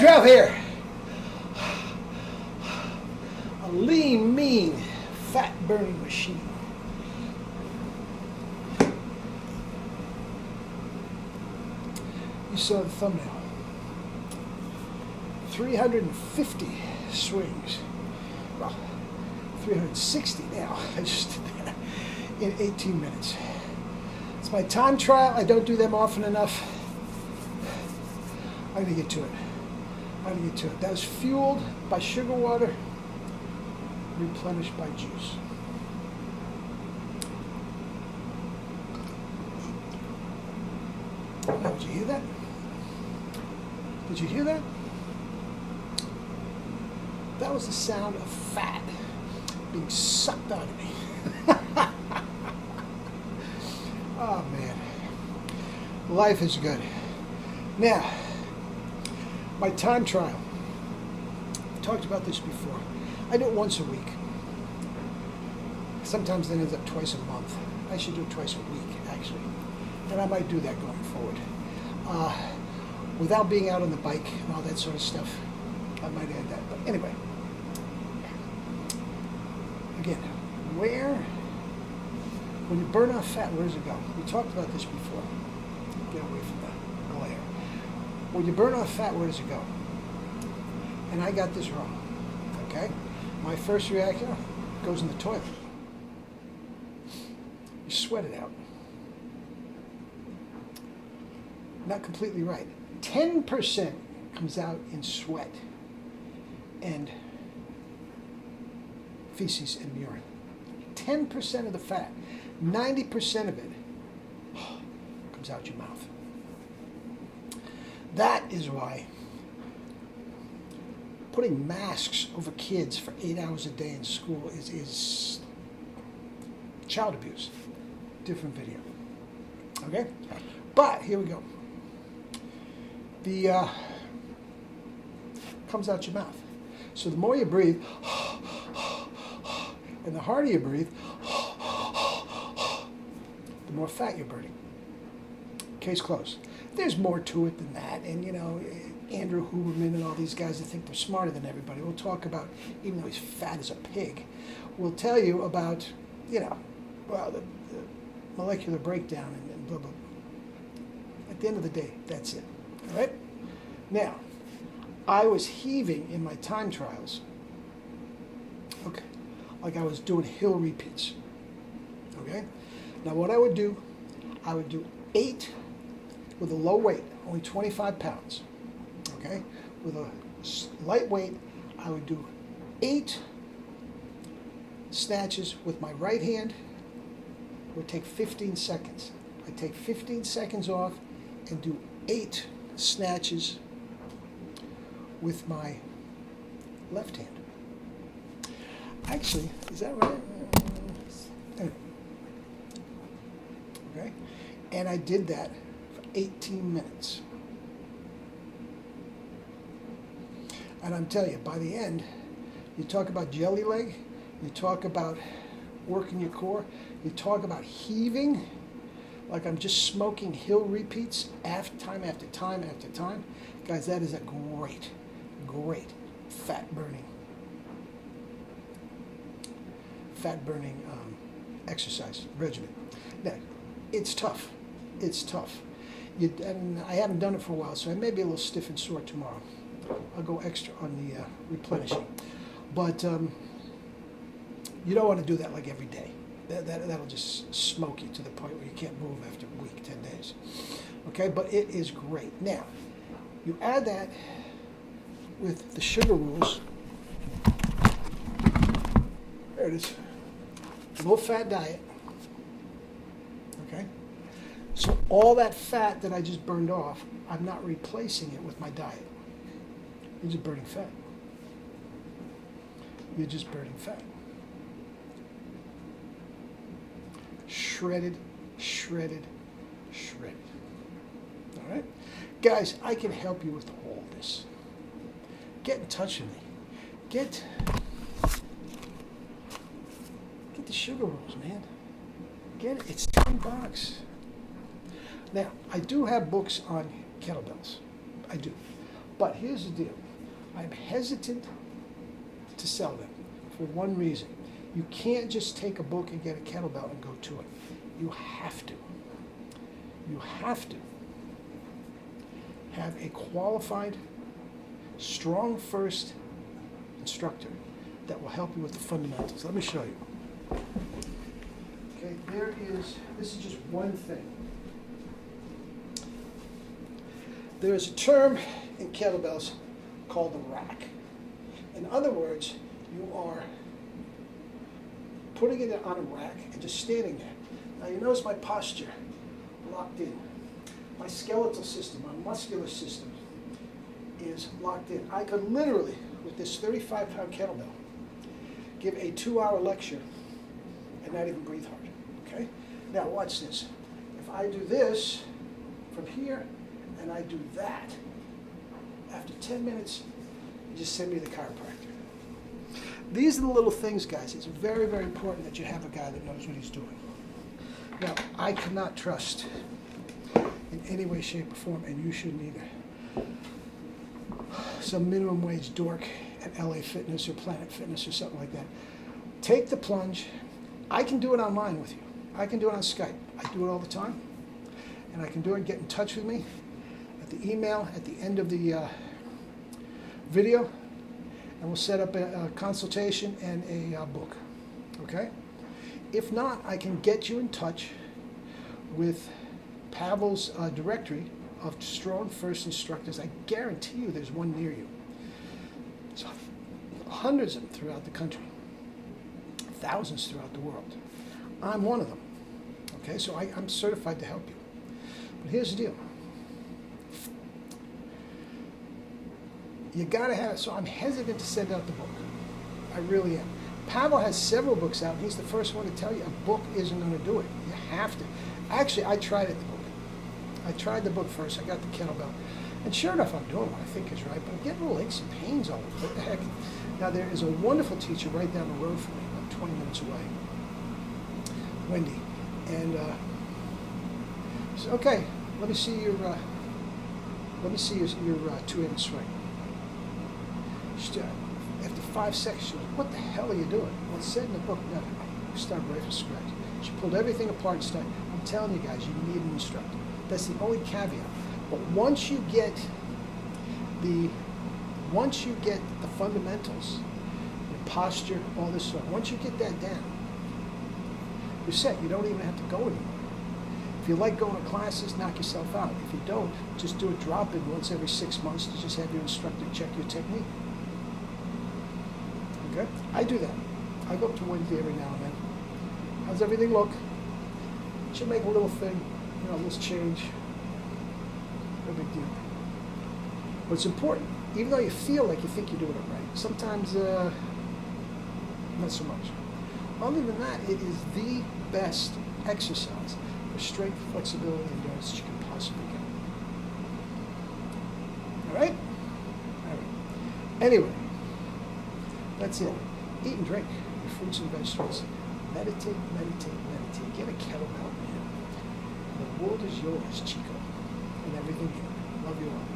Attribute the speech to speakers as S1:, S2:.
S1: Ralph here. A lean, mean, fat-burning machine. You saw the thumbnail. 350 swings. Well, 360 now. I just did that in 18 minutes. It's my time trial. I don't do them often enough. I'm going to get to it. That was fueled by sugar water, replenished by juice. Now, did you hear that? Did you hear that? That was the sound of fat being sucked out of me. Oh, man. Life is good. Now, my time trial. I talked about this before. I do it once a week. Sometimes it ends up twice a month. I should do it twice a week, actually. And I might do that going forward. Without being out on the bike and all that sort of stuff, I might add that. But anyway, again, when you burn off fat, where does it go? We talked about this before. Get away from the glare. When you burn off fat, where does it go? And I got this wrong, okay? My first reaction goes in the toilet. You sweat it out. Not completely right. 10% comes out in sweat and feces and urine. 10% of the fat. 90% of it comes out your mouth. That is why putting masks over kids for 8 hours a day in school is child abuse. Different video. Okay? But here we go. The comes out your mouth. So the more you breathe, and the harder you breathe, the more fat you're burning. Case closed. There's more to it than that, and you know, Andrew Huberman and all these guys that think they're smarter than everybody. We'll talk about, even though he's fat as a pig, we'll tell you about, you know, well, the molecular breakdown and blah, blah. At the end of the day, that's it. All right? Now, I was heaving in my time trials, okay, like I was doing hill repeats, okay? Now, what I would do 8 with a low weight, only 25 pounds, okay? With a light weight, I would do 8 snatches with my right hand. It would take 15 seconds. I'd take 15 seconds off and do 8 snatches with my left hand. Actually, is that right? Anyway. Okay? And I did that for 18 minutes. And I'm telling you, by the end, you talk about jelly leg, you talk about working your core, you talk about heaving, like I'm just smoking hill repeats time after time after time. Guys, that is a great fat burning exercise regimen. Now, it's tough. And I haven't done it for a while, so I may be a little stiff and sore tomorrow. I'll go extra on the replenishing. But you don't want to do that like every day. That'll just smoke you to the point where you can't move after a week, 10 days. Okay, but it is great. Now, you add that with the sugar rules. There it is. Low-fat diet. Okay? So all that fat that I just burned off, I'm not replacing it with my diet. You're just burning fat. You're just burning fat. Shredded. All right? Guys, I can help you with all this. Get in touch with me. Get the sugar rolls, man. Get it. It's $10. Now, I do have books on kettlebells. I do. But here's the deal. I'm hesitant to sell them for one reason. You can't just take a book and get a kettlebell and go to it. You have to. You have to have a qualified, strong first instructor that will help you with the fundamentals. Let me show you. Okay, this is just one thing. There is a term in kettlebells called the rack. In other words, you are putting it on a rack and just standing there. Now you notice my posture locked in. My skeletal system, my muscular system is locked in. I could literally, with this 35-pound kettlebell, give a 2-hour lecture and not even breathe hard, okay? Now watch this. If I do this from here and I do that, after 10 minutes, you just send me the chiropractor. These are the little things, guys. It's very, very important that you have a guy that knows what he's doing. Now, I cannot trust in any way, shape, or form, and you shouldn't either, some minimum wage dork at LA Fitness or Planet Fitness or something like that. Take the plunge. I can do it online with you. I can do it on Skype. I do it all the time. And I can do it, get in touch with me at the email at the end of the video, and we'll set up a consultation and a book, okay? If not, I can get you in touch with Pavel's directory of strong first instructors. I guarantee you there's one near you. There's hundreds of them throughout the country, thousands throughout the world. I'm one of them, okay? So I'm certified to help you. But here's the deal. You gotta have it. So I'm hesitant to send out the book. I really am. Pavel has several books out. He's the first one to tell you a book isn't going to do it. You have to. Actually, I tried it, the book. I tried the book first. I got the kettlebell. And sure enough, I'm doing what I think is right, but I'm getting little aches and pains all over. What the heck? Now, there is a wonderful teacher right down the road from me, about 20 minutes away, Wendy. And she said, okay, let me see your two-handed swing. After 5 seconds, she goes, what the hell are you doing? Well, it said in the book, no, you start right from scratch. She pulled everything apart and started. I'm telling you guys, you need an instructor. That's the only caveat. But once you get the fundamentals, your posture, all this stuff, once you get that down, you're set. You don't even have to go anymore. If you like going to classes, knock yourself out. If you don't, just do a drop-in once every 6 months to just have your instructor check your technique. Okay? I do that. I go up to Wednesday every now and then. How's everything look? She'll make a little thing, a little change. No big deal. But it's important, even though you feel like you think you're doing it right, sometimes not so much. Other than that, it is the best exercise for strength, flexibility, and endurance that you can possibly get. All right? All right. Anyway, that's it. Eat and drink your fruits and vegetables. Meditate, meditate, meditate. Get a kettlebell, man. The world is yours, Chico, and everything here. Love you all.